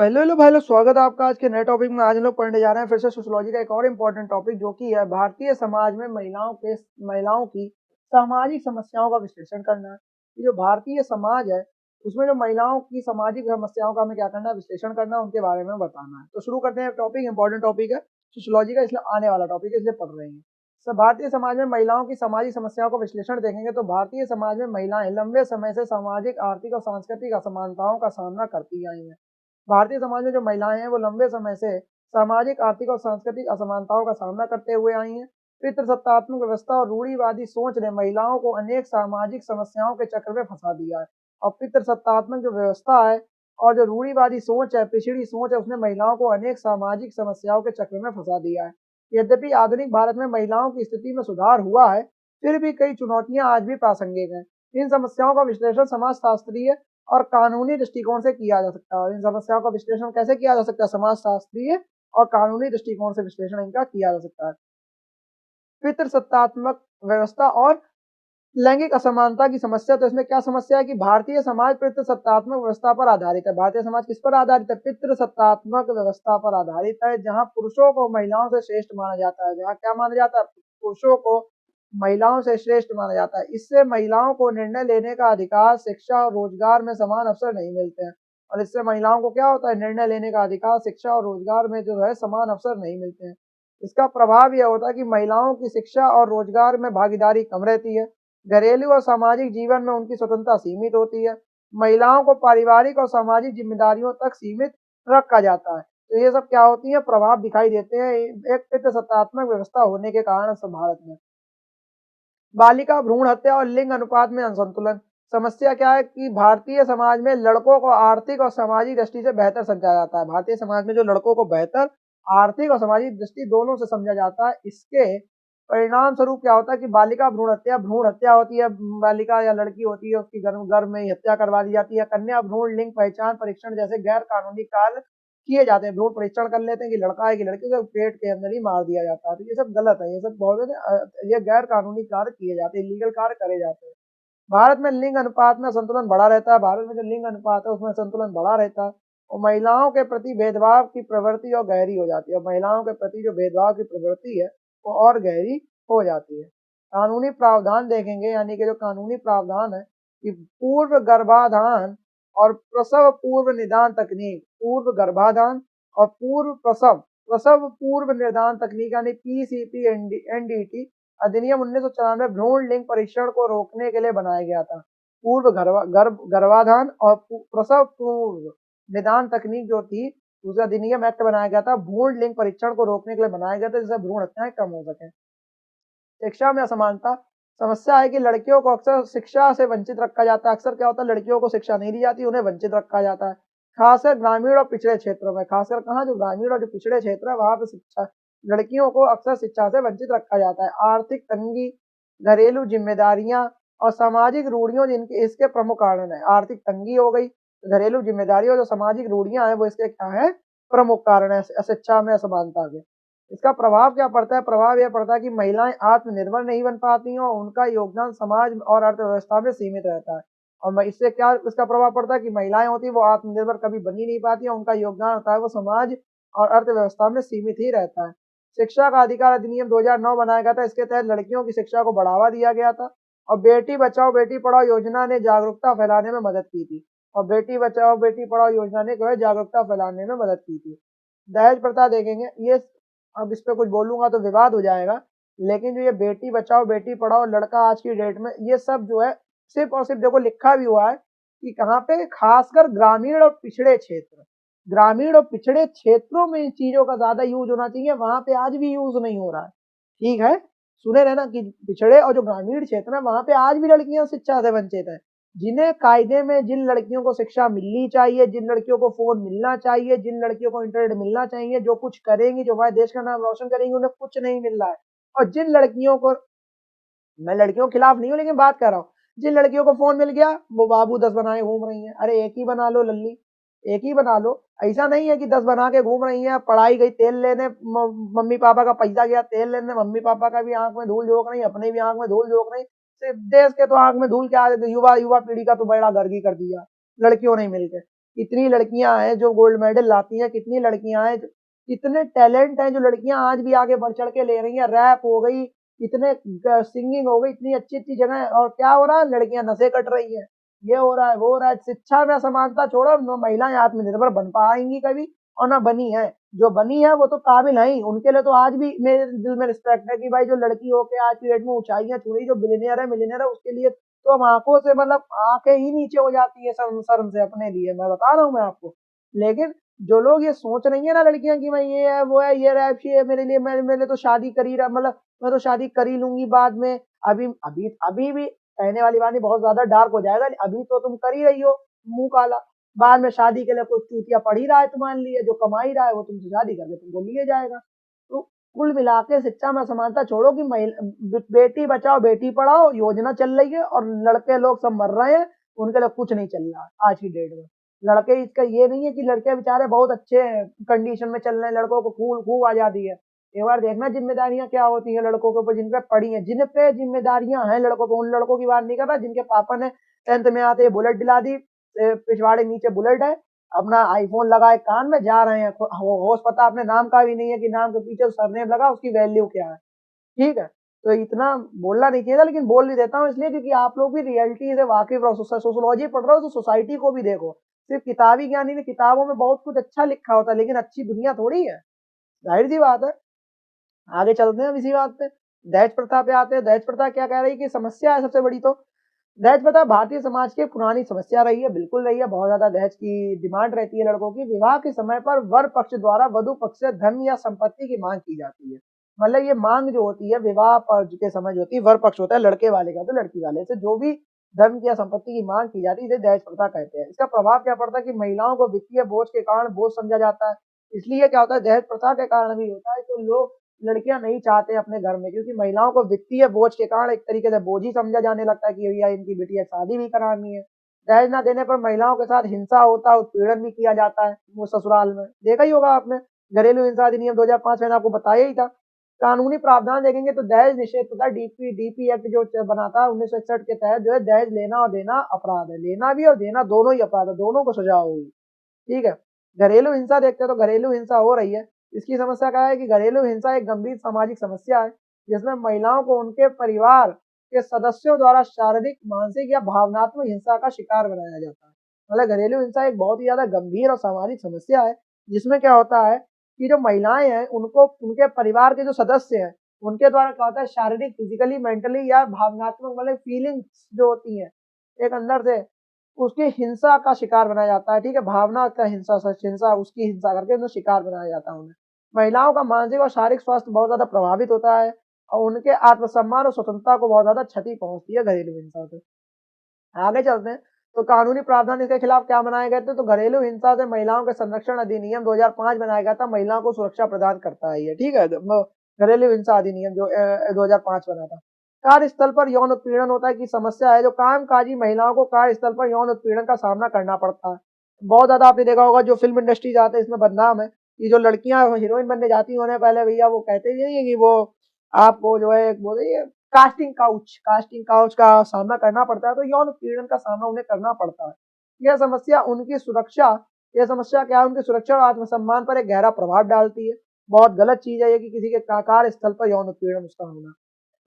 Hello hello भाई लोग, स्वागत है आपका आज के नए टॉपिक में। आज हम लोग पढ़ने जा रहे हैं फिर से सोशियोलॉजी का एक और इम्पोर्टेंट टॉपिक, जो कि है भारतीय समाज में महिलाओं की सामाजिक समस्याओं का विश्लेषण करना है। ये जो भारतीय समाज है उसमें जो महिलाओं की सामाजिक समस्याओं का हमें क्या करना है, विश्लेषण करना है, उनके बारे में बताना है। तो शुरू करते हैं। टॉपिक इंपॉर्टेंट टॉपिक है सोशियोलॉजी का, इसलिए आने वाला टॉपिक है, इसलिए पढ़ रहे हैं। सब भारतीय समाज में महिलाओं की सामाजिक समस्याओं का विश्लेषण देखेंगे तो भारतीय समाज में महिलाएं लंबे समय से सामाजिक, आर्थिक और सांस्कृतिक असमानताओं का सामना करती आई हैं। भारतीय समाज में जो महिलाएं हैं वो लंबे समय से सामाजिक, आर्थिक और सांस्कृतिक असमानताओं का सामना करते हुए आई हैं। पितृसत्तात्मक व्यवस्था और रूढ़िवादी सोच ने महिलाओं को अनेक सामाजिक समस्याओं के चक्र में फंसा दिया है। और पितृसत्तात्मक जो व्यवस्था है और जो रूढ़िवादी सोच है, पिछड़ी सोच है, उसने महिलाओं को अनेक सामाजिक समस्याओं के चक्र में फंसा दिया है। यद्यपि आधुनिक भारत में महिलाओं की स्थिति में सुधार हुआ है, फिर भी कई चुनौतियां आज भी प्रासंगिक हैं। इन समस्याओं का विश्लेषण समाजशास्त्रीय और कानूनी दृष्टिकोण से किया जा सकता है। इन समस्याओं का विश्लेषण कैसे किया जा सकता है? समाजशास्त्रीय और कानूनी दृष्टिकोण से विश्लेषण इनका किया जा सकता है। पितृसत्तात्मक व्यवस्था और लैंगिक असमानता की समस्या। तो इसमें क्या समस्या है कि भारतीय समाज पितृसत्तात्मक व्यवस्था पर आधारित है। भारतीय समाज किस पर आधारित है? पितृसत्तात्मक व्यवस्था पर आधारित है, जहां पुरुषों को महिलाओं से श्रेष्ठ माना जाता है। जहां क्या माना जाता है? पुरुषों को महिलाओं से श्रेष्ठ माना जाता है। इससे महिलाओं को निर्णय लेने का अधिकार, शिक्षा और रोजगार में समान अवसर नहीं मिलते हैं। और इससे महिलाओं को क्या होता है? निर्णय लेने का अधिकार, शिक्षा और रोजगार में जो है समान अवसर नहीं मिलते हैं। इसका प्रभाव यह होता है कि महिलाओं की शिक्षा और रोजगार में भागीदारी कम रहती है। घरेलू और सामाजिक जीवन में उनकी स्वतंत्रता सीमित होती है। महिलाओं को पारिवारिक और सामाजिक जिम्मेदारियों तक सीमित रखा जाता है। तो ये सब क्या होती है? प्रभाव दिखाई देते हैं एक पितृसत्तात्मक व्यवस्था होने के कारण भारत में। बालिका भ्रूण हत्या और लिंग अनुपात में असंतुलन। समस्या क्या है कि भारतीय समाज में लड़कों को आर्थिक और सामाजिक दृष्टि से बेहतर समझा जाता है। भारतीय समाज में जो लड़कों को बेहतर आर्थिक और सामाजिक दृष्टि दोनों से समझा जाता है। इसके परिणाम स्वरूप क्या होता है कि बालिका भ्रूण हत्या होती है। बालिका या लड़की होती है, उसकी गर्भ में ही हत्या करवा दी जाती है। कन्या भ्रूण लिंग पहचान परीक्षण जैसे गैर कानूनी कार्य किए जाते हैं। भ्रूण परीक्षण कर लेते हैं कि लड़का है कि लड़की, को पेट के अंदर ही मार दिया जाता है। तो ये सब गलत है, ये सब बहुत ये गैर कानूनी कार्य किए जाते हैं, इलीगल कार्य करे जाते हैं। भारत में लिंग अनुपात में संतुलन बढ़ा रहता है। भारत में जो लिंग अनुपात है उसमें संतुलन बढ़ा रहता है। और महिलाओं के प्रति भेदभाव की प्रवृत्ति और गहरी हो जाती है। और महिलाओं के प्रति जो भेदभाव की प्रवृत्ति है वो और गहरी हो जाती है। कानूनी प्रावधान देखेंगे, यानी कि जो कानूनी प्रावधान है कि पूर्व गर्भाधान और प्रसव पूर्व निदान तकनीक, पूर्व गर्भाधान और पूर्व प्रसव प्रसव पूर्व निदान तकनीक यानी पीसीपी एनडीटी अधिनियम 1994 भ्रूण लिंग परीक्षण को रोकने के लिए बनाया गया था। पूर्व गर्भाधान और प्रसव पूर्व निदान तकनीक जो थी, उस अधिनियम एक्ट बनाया गया था, भ्रूण लिंग परीक्षण को रोकने के लिए बनाया गया था, जिससे भ्रूण हत्याएं कम हो सके। शिक्षा में असमानता। समस्या है कि लड़कियों को अक्सर शिक्षा से वंचित रखा जाता है। अक्सर क्या होता है? लड़कियों को शिक्षा नहीं दी जाती, उन्हें वंचित रखा जाता है, खासकर ग्रामीण और पिछड़े क्षेत्रों में। खासकर कहाँ? जो ग्रामीण और जो पिछड़े क्षेत्र है वहां पे शिक्षा, लड़कियों को अक्सर शिक्षा से वंचित रखा जाता है। आर्थिक तंगी, घरेलू जिम्मेदारियां और सामाजिक रूढ़ियों जिनके इसके प्रमुख कारण है। आर्थिक तंगी हो गई, घरेलू जिम्मेदारी और जो सामाजिक रूढ़ियां हैं वो इसके क्या है? प्रमुख कारण है शिक्षा में असमानता के। इसका प्रभाव क्या पड़ता है? प्रभाव यह पड़ता है कि महिलाएं आत्मनिर्भर नहीं बन पाती हैं और उनका योगदान समाज और अर्थव्यवस्था में सीमित रहता है। और इससे क्या इसका प्रभाव पड़ता है कि महिलाएं होती है वो आत्मनिर्भर कभी बन ही नहीं पाती है, उनका योगदान होता है वो समाज और अर्थव्यवस्था में सीमित ही रहता है। शिक्षा का अधिकार अधिनियम 2009 बनाया गया था। इसके तहत लड़कियों की शिक्षा को बढ़ावा दिया गया था। और बेटी बचाओ बेटी पढ़ाओ योजना ने जागरूकता फैलाने में मदद की थी। और बेटी बचाओ बेटी पढ़ाओ योजना ने जो है जागरूकता फैलाने में मदद की थी। दहेज प्रथा देखेंगे, ये अब इस पे कुछ बोलूंगा तो विवाद हो जाएगा, लेकिन जो ये बेटी बचाओ बेटी पढ़ाओ लड़का आज की डेट में, ये सब जो है सिर्फ और सिर्फ देखो लिखा भी हुआ है कि कहाँ पे? खासकर ग्रामीण और पिछड़े क्षेत्र, ग्रामीण और पिछड़े क्षेत्रों में इन चीजों का ज्यादा यूज होना चाहिए। वहां पे आज भी यूज नहीं हो रहा है। ठीक है, सुने रहना कि पिछड़े और जो ग्रामीण क्षेत्र है वहां पे आज भी लड़कियां शिक्षा से वंचित है। जिन्हें कायदे में जिन लड़कियों को शिक्षा मिलनी चाहिए, जिन लड़कियों को फोन मिलना चाहिए, जिन लड़कियों को इंटरनेट मिलना चाहिए, जो कुछ करेंगी, जो हमारे देश का नाम रोशन करेंगी, उन्हें कुछ नहीं मिल रहा है। और जिन लड़कियों को, मैं लड़कियों के खिलाफ नहीं हूँ लेकिन बात कर रहा हूँ, जिन लड़कियों को फोन मिल गया वो बाबू 10 बनाए घूम रही हैं। अरे एक ही बना लो लल्ली, एक ही बना लो। ऐसा नहीं है कि 10 बना के घूम रही हैं। पढ़ाई गई तेल लेने, मम्मी पापा का पैसा गया तेल लेने, मम्मी पापा का भी आंख में धूल झोंक रही, अपने भी आंख में धूल झोंक रही, सिर्फ देश के तो आंख में धूल क्या, युवा युवा पीढ़ी का तो बेड़ा गर्गी कर दिया लड़कियों ने मिलकर। कितनी लड़कियां हैं जो गोल्ड मेडल लाती हैं, कितनी लड़कियां हैं, कितने टैलेंट हैं जो लड़कियां आज भी आगे बढ़ चढ़ के ले रही हैं। रैप हो गई, इतने सिंगिंग हो गई, इतनी अच्छी अच्छी जगह है, और क्या हो रहा है, लड़कियां नशे कट रही है, ये हो रहा है, वो हो रहा है। शिक्षा में असमानता छोड़ो, महिलाएं आत्मनिर्भर बन पाएंगी कभी, और ना बनी है। जो बनी है वो तो काबिल है ही, उनके लिए तो आज भी मेरे दिल में रिस्पेक्ट है कि भाई जो लड़की होके आज की डेट में ऊंचाइयां छू रही, जो बिलियनियर है मिलियनियर है, उसके लिए तो हम आंखों से मतलब आंखें ही नीचे हो जाती है शर्म शर्म से अपने लिए, मैं बता रहा हूँ मैं आपको। लेकिन जो लोग ये सोच रही है ना लड़कियां कि मैं ये है वो है, ये रैपशी है मेरे लिए, मेरे लिए तो शादी कर ही रहा, मतलब मैं तो शादी कर ही लूंगी बाद में, अभी अभी अभी भी कहने वाली बात नहीं, बहुत ज्यादा डार्क हो जाएगा, अभी तो तुम कर ही रही हो मुंह काला, बाद में शादी के लिए कोई चूतिया पढ़ ही रहा है तुम्हारे लिए, जो कमा ही रहा है वो तुमसे शादी करके तुमको लिए जाएगा। तो कुल मिला के शिक्षा में असमानता छोड़ो कि बेटी बचाओ बेटी पढ़ाओ योजना चल रही है, और लड़के लोग सब मर रहे हैं, उनके लिए कुछ नहीं चल रहा है आज की डेट में। लड़के, इसका ये नहीं है कि लड़के बेचारे बहुत अच्छे कंडीशन में चल रहे हैं, लड़कों को खूब खूब आजादी है। एक बार देखना जिम्मेदारियां क्या होती हैं लड़कों के ऊपर, जिन पे पड़ी हैं, जिन पे जिम्मेदारियां हैं लड़कों को, उन लड़कों की बात नहीं कर रहा जिनके पापा ने 10th में आते बुलेट दिला दी, पिछवाड़े नीचे बुलेट है, अपना आईफोन लगाए कान में जा रहे हैं, होश पता अपने नाम का भी नहीं है कि नाम के पीछे सरनेम लगा उसकी वैल्यू क्या है। ठीक है, तो इतना बोलना नहीं चाहिए था, लेकिन बोल भी देता हूँ इसलिए क्योंकि आप लोग भी रियलिटी से वाकिफ रहो, सोशोलॉजी पढ़ रहे हो तो सोसाइटी को भी देखो। सिर्फ किताबी ज्ञान ही नहीं, किताबों में बहुत कुछ अच्छा लिखा होता है, लेकिन अच्छी दुनिया थोड़ी है, जाहिर सी बात है। आगे चलते हैं इसी बात पे, दहेज प्रथा पे आते हैं। दहेज प्रथा क्या कह रही है कि समस्या है सबसे बड़ी, तो दहेज प्रथा भारतीय समाज की पुरानी समस्या रही है, बिल्कुल रही है, बहुत ज्यादा दहेज की डिमांड रहती है लड़कों की। विवाह के समय पर वर पक्ष द्वारा वधु पक्ष से धन या संपत्ति की मांग की जाती है, मतलब ये मांग जो होती है विवाह के समय जो होती है, वर पक्ष होता है लड़के वाले का, तो लड़की वाले से जो भी धन या संपत्ति की मांग की जाती है इसे दहेज प्रथा कहते हैं। इसका प्रभाव क्या पड़ता है कि महिलाओं को वित्तीय बोझ के कारण बोझ समझा जाता है, इसलिए क्या होता है दहेज प्रथा के कारण भी होता है, तो लोग लड़कियां नहीं चाहते अपने घर में, क्योंकि महिलाओं को वित्तीय बोझ के कारण एक तरीके से बोझ ही समझा जाने लगता है कि भैया इनकी बेटी शादी भी करानी है। दहेज ना देने पर महिलाओं के साथ हिंसा होता है, उत्पीड़न भी किया जाता है, वो ससुराल में देखा ही होगा आपने। घरेलू हिंसा अधिनियम 2005 मैंने आपको बताया ही था। कानूनी प्रावधान देखेंगे तो दहेज निषेध तथा डीपी एक्ट जो बना था 1961 के तहत जो है दहेज लेना और देना अपराध है, लेना भी और देना दोनों ही अपराध है, दोनों को सजा होगी। ठीक है, घरेलू हिंसा देखते हैं तो घरेलू हिंसा हो रही है। इसकी समस्या क्या है कि घरेलू हिंसा एक गंभीर सामाजिक समस्या है, जिसमें महिलाओं को उनके परिवार के सदस्यों द्वारा शारीरिक, मानसिक या भावनात्मक हिंसा का शिकार बनाया जाता है। मतलब घरेलू हिंसा एक बहुत ही ज्यादा गंभीर और सामाजिक समस्या है, जिसमें क्या होता है कि जो महिलाएं हैं उनको उनके परिवार के जो सदस्य हैं उनके द्वारा क्या होता है शारीरिक, फिजिकली, मेंटली या भावनात्मक मतलब फीलिंग्स जो होती है एक अंदर से, उसकी हिंसा का शिकार बनाया जाता है। ठीक है, भावना का हिंसा, सच हिंसा, उसकी हिंसा करके उन्हें शिकार बनाया जाता है उन्हें। महिलाओं का मानसिक और शारीरिक स्वास्थ्य बहुत ज्यादा प्रभावित होता है, और उनके आत्मसम्मान और स्वतंत्रता को बहुत ज्यादा क्षति पहुंचती है घरेलू हिंसा से। आगे चलते हैं तो कानूनी प्रावधान इसके खिलाफ क्या बनाए गए थे, तो घरेलू हिंसा से महिलाओं के संरक्षण अधिनियम 2005 बनाया गया था, महिलाओं को सुरक्षा प्रदान करता है ये। ठीक है, घरेलू हिंसा अधिनियम जो 2005 बना था। कार्यस्थल पर यौन उत्पीड़न होता है कि समस्या है, जो कामकाजी महिलाओं को कार्यस्थल पर यौन उत्पीड़न का सामना करना पड़ता है। बहुत ज्यादा आपने देखा होगा जो फिल्म इंडस्ट्री जाते हैं इसमें बदनाम है कि जो लड़कियां हीरोइन बनने जाती हैं उन्हें पहले भैया वो कहते ही नहीं है कि वो आपको जो है वो कास्टिंग काउच का सामना करना पड़ता है, तो यौन उत्पीड़न का सामना उन्हें करना पड़ता है। यह समस्या उनकी सुरक्षा यह समस्या क्या है उनकी सुरक्षा और आत्मसम्मान पर एक गहरा प्रभाव डालती है। बहुत गलत चीज है ये कि किसी के कार्यस्थल पर यौन उत्पीड़न उसका होना।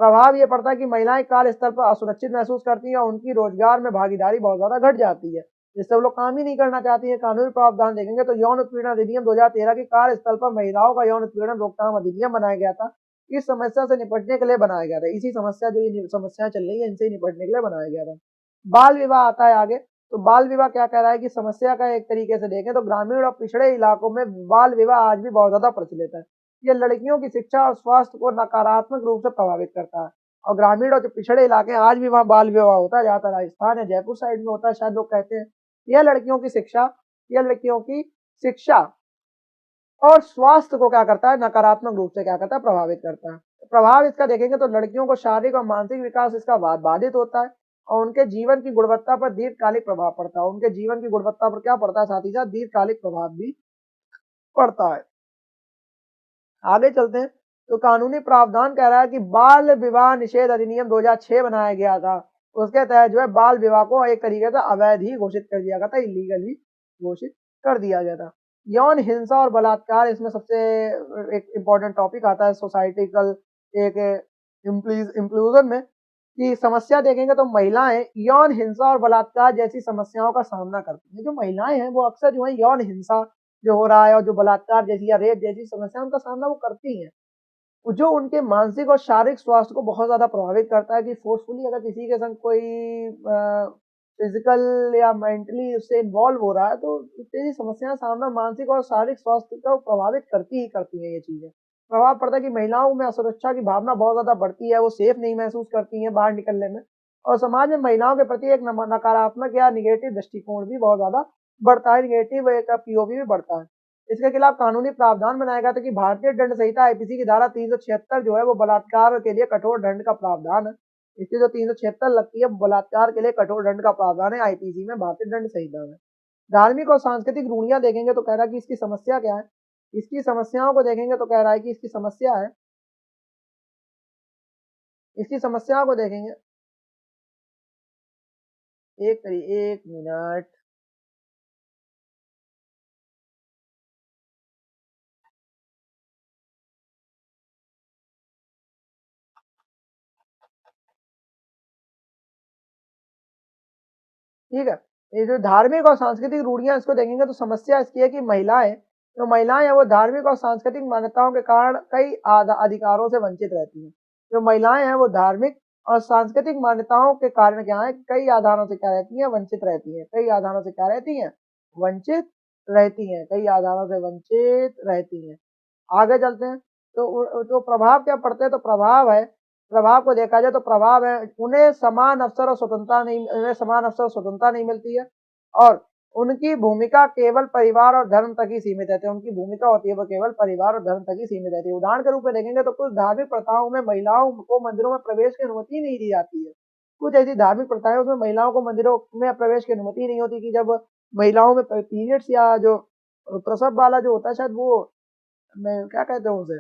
प्रभाव ये पड़ता है कि महिलाएं कार्यस्थल पर असुरक्षित महसूस करती हैं और उनकी रोजगार में भागीदारी बहुत ज्यादा घट जाती है, जिससे वो लोग काम ही नहीं करना चाहती है। कानूनी प्रावधान देखेंगे तो यौन उत्पीड़न अधिनियम 2013 के कार्यस्थल पर महिलाओं का यौन उत्पीड़न रोकथाम अधिनियम बनाया गया था। इस समस्या से निपटने के लिए बनाया गया था, इसी समस्या जो ये समस्याएं चल रही है इनसे निपटने के लिए बनाया गया था। बाल विवाह आता है आगे, तो बाल विवाह क्या कह रहा है कि समस्या का एक तरीके से देखें तो ग्रामीण और पिछड़े इलाकों में बाल विवाह आज भी बहुत ज्यादा प्रचलित है। यह लड़कियों की शिक्षा और स्वास्थ्य को नकारात्मक रूप से प्रभावित करता है, और ग्रामीण और जो पिछड़े इलाके हैं आज भी वहाँ बाल विवाह होता है, ज्यादातर राजस्थान या जयपुर साइड में होता है शायद लोग कहते हैं। यह लड़कियों की शिक्षा और स्वास्थ्य को क्या करता है नकारात्मक रूप से क्या करता है प्रभावित करता है। प्रभाव इसका देखेंगे तो लड़कियों को शारीरिक और मानसिक विकास इसका बाधित होता है, और उनके जीवन की गुणवत्ता पर दीर्घकालिक प्रभाव पड़ता है। उनके जीवन की गुणवत्ता पर क्या पड़ता है, साथ ही साथ दीर्घकालिक प्रभाव भी पड़ता है। आगे चलते हैं तो कानूनी प्रावधान कह रहा है कि बाल विवाह निषेध अधिनियम 2006 बनाया गया था, उसके तहत जो है बाल विवाह को एक तरीके से अवैध ही घोषित कर दिया गया था, इलीगल ही घोषित कर दिया गया था। यौन हिंसा और बलात्कार इसमें सबसे एक इम्पोर्टेंट टॉपिक आता है सोसाइटिकल एक इंक्लूजन में, कि समस्या देखेंगे तो महिलाएं यौन हिंसा और बलात्कार जैसी समस्याओं का सामना करती हैं। जो महिलाएं हैं वो अक्सर जो है यौन हिंसा जो हो रहा है और जो बलात्कार जैसी या रेप जैसी समस्या उनका सामना वो करती हैं, जो उनके मानसिक और शारीरिक स्वास्थ्य को बहुत ज़्यादा प्रभावित करता है। कि फोर्सफुली अगर किसी के संग कोई फिजिकल या मेंटली उससे इन्वॉल्व हो रहा है तो इतनी समस्याएं सामना मानसिक और शारीरिक स्वास्थ्य को प्रभावित करती ही करती हैं। ये चीज़ें प्रभाव पड़ता है कि महिलाओं में असुरक्षा की भावना बहुत ज़्यादा बढ़ती है, वो सेफ नहीं महसूस करती हैं बाहर निकलने में, और समाज में महिलाओं के प्रति एक नकारात्मक या निगेटिव दृष्टिकोण भी बहुत ज़्यादा बढ़ता है, निगेटिव एक पीओवी भी बढ़ता है। इसके खिलाफ कानूनी प्रावधान बनाया गया था कि भारतीय दंड संहिता आईपीसी की धारा 376 जो है वो बलात्कार के लिए कठोर दंड का प्रावधान है। इसकी जो 376 लगती है बलात्कार के लिए कठोर दंड का प्रावधान है आईपीसी में, भारतीय दंड संहिता में। धार्मिक और सांस्कृतिक रूढ़ियां देखेंगे तो कह रहा है कि इसकी समस्या क्या है। इसकी समस्याओं को देखेंगे तो कह रहा है कि इसकी समस्या है, इसकी समस्याओं को देखेंगे एक मिनट। ठीक है, ये जो धार्मिक और सांस्कृतिक रूढ़ियां इसको देखेंगे तो समस्या इसकी है कि महिलाएं हैं वो धार्मिक और सांस्कृतिक मान्यताओं के कारण कई अधिकारों से वंचित रहती हैं। जो महिलाएं हैं वो धार्मिक और सांस्कृतिक मान्यताओं के कारण क्या है, कई आधारों से क्या रहती हैं, वंचित रहती हैं। कई आधारों से क्या रहती हैं, वंचित रहती हैं। कई आधारों से वंचित रहती हैं। आगे चलते हैं तो प्रभाव क्या पड़ते हैं, तो प्रभाव को देखा जाए तो प्रभाव है उन्हें समान अवसर और स्वतंत्रता नहीं मिलती है, और उनकी भूमिका केवल परिवार और धर्म तक ही सीमित रहती है। उनकी भूमिका होती है वो केवल परिवार और धर्म तक ही सीमित रहती है। उदाहरण के रूप में देखेंगे तो कुछ धार्मिक प्रथाओं में महिलाओं को मंदिरों में प्रवेश की अनुमति नहीं दी जाती है। कुछ ऐसी धार्मिक प्रथाएं उसमें महिलाओं को मंदिरों में प्रवेश की अनुमति नहीं होती, कि जब महिलाओं में पीरियड्स या जो प्रसव वाला जो होता है, शायद वो मैं क्या कहते हैं उसे,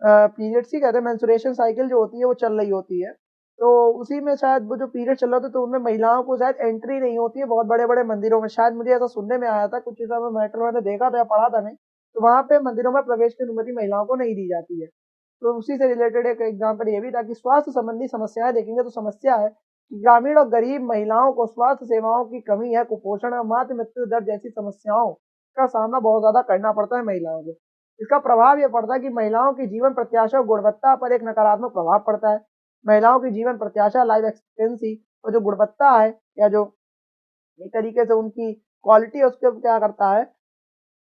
पीरियड्स ही कहते हैं, मेंस्ट्रुएशन साइकिल जो होती है वो चल रही होती है, तो उसी में शायद वो जो पीरियड चल रहा था तो उनमें महिलाओं को शायद एंट्री नहीं होती है बहुत बड़े बड़े मंदिरों में। शायद मुझे ऐसा सुनने में आया था, कुछ चीज़ों में मैटर मैंने देखा था या पढ़ा था नहीं, तो वहाँ पे मंदिरों में प्रवेश की अनुमति महिलाओं को नहीं दी जाती है। तो उसी से रिलेटेड एक एग्जाम्पल ये भी था कि स्वास्थ्य संबंधी समस्याएं देखेंगे तो समस्या है कि ग्रामीण और गरीब महिलाओं को स्वास्थ्य सेवाओं की कमी है, कुपोषण और मातृ मृत्यु दर जैसी समस्याओं का सामना बहुत ज्यादा करना पड़ता है महिलाओं को। इसका प्रभाव यह पड़ता है कि महिलाओं की जीवन प्रत्याशा और गुणवत्ता पर एक नकारात्मक प्रभाव पड़ता है। महिलाओं की जीवन प्रत्याशा, लाइफ एक्सपेक्टेंसी और जो गुणवत्ता है या जो एक तरीके से उनकी क्वालिटी है उसके क्या करता है,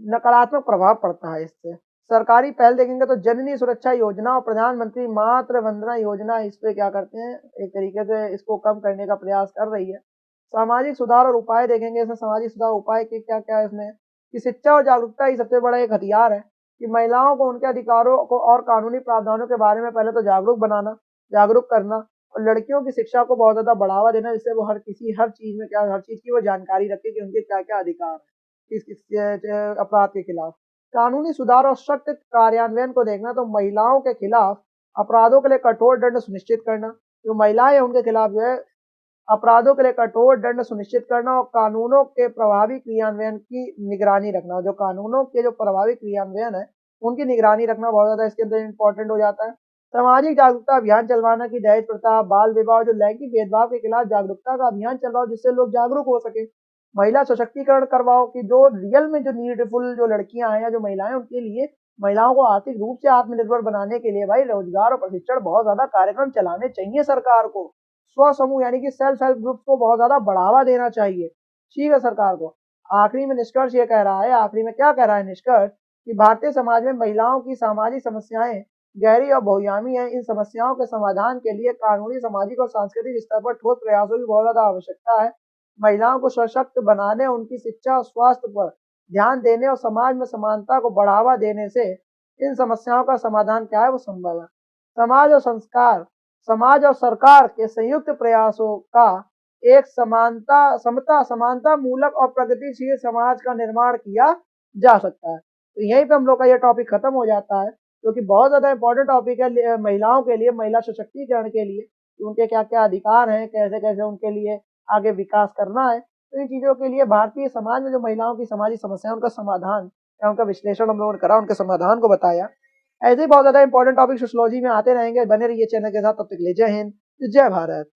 नकारात्मक प्रभाव पड़ता है इससे। सरकारी पहल देखेंगे तो जननी सुरक्षा योजना और प्रधानमंत्री मातृ वंदना योजना इस पे क्या करते हैं, एक तरीके से इसको कम करने का प्रयास कर रही है। सामाजिक सुधार और उपाय देखेंगे, इसमें सामाजिक सुधार उपाय के क्या क्या है इसमें, कि शिक्षा और जागरूकता ही सबसे बड़ा एक हथियार है। कि महिलाओं को उनके अधिकारों को और कानूनी प्रावधानों के बारे में पहले तो जागरूक करना, और लड़कियों की शिक्षा को बहुत ज्यादा बढ़ावा देना, जिससे वो हर चीज में हर चीज की वो जानकारी रखे कि उनके क्या क्या अधिकार है किस अपराध के खिलाफ। कानूनी सुधार और सख्त कार्यान्वयन को देखना, तो महिलाओं के खिलाफ अपराधों के लिए कठोर दंड सुनिश्चित करना। जो महिलाएं हैं उनके खिलाफ जो है अपराधों के लिए कठोर दंड सुनिश्चित करना, और कानूनों के प्रभावी क्रियान्वयन की निगरानी रखना। जो कानूनों के जो प्रभावी क्रियान्वयन है उनकी निगरानी रखना बहुत ज्यादा इसके अंदर इंपॉर्टेंट हो जाता है। सामाजिक जागरूकता अभियान चलवाना, की दहेज प्रथा, बाल विवाह, जो लैंगिक भेदभाव के खिलाफ जागरूकता का अभियान चलवाओ, जिससे लोग जागरूक हो सके। महिला सशक्तिकरण करवाओ, कि जो रियल में जो नीडफुल जो लड़कियां हैं या जो महिलाएं उनके लिए महिलाओं को आर्थिक रूप से आत्मनिर्भर बनाने के लिए भाई रोजगार और प्रशिक्षण बहुत ज्यादा कार्यक्रम चलाने चाहिए सरकार को। स्व समूह यानी कि सेल्फ हेल्प ग्रुप को बहुत ज्यादा बढ़ावा देना चाहिए, ठीक है, सरकार को। आखिरी में निष्कर्ष ये कह रहा है, आखिरी में क्या कह रहा है निष्कर्ष, कि भारतीय समाज में महिलाओं की सामाजिक समस्याएं गहरी और बहुआयामी है। इन समस्याओं के समाधान के लिए कानूनी, सामाजिक और सांस्कृतिक स्तर पर ठोस प्रयासों की बहुत ज्यादा आवश्यकता है। महिलाओं को सशक्त बनाने, उनकी शिक्षा और स्वास्थ्य पर ध्यान देने और समाज में समानता को बढ़ावा देने से इन समस्याओं का समाधान क्या है, वो संभव है। समाज और सरकार के संयुक्त प्रयासों का एक समानता मूलक और प्रगतिशील समाज का निर्माण किया जा सकता है। तो यहीं पे हम लोग का ये टॉपिक खत्म हो जाता है, क्योंकि बहुत ज्यादा इंपॉर्टेंट टॉपिक है महिलाओं के लिए, महिला सशक्तिकरण के लिए, कि उनके क्या क्या अधिकार हैं, कैसे कैसे उनके लिए आगे विकास करना है। तो इन चीज़ों के लिए भारतीय समाज में जो महिलाओं की सामाजिक समस्याएँ, उनका समाधान या उनका विश्लेषण हम लोगों ने करा, उनके समाधान को बताया। ऐसे ही बहुत ज़्यादा इंपॉर्टेंट टॉपिक सोशियोलॉजी में आते रहेंगे। बने रहिए चैनल के साथ, तब तक के लिए जय हिंद, जय भारत।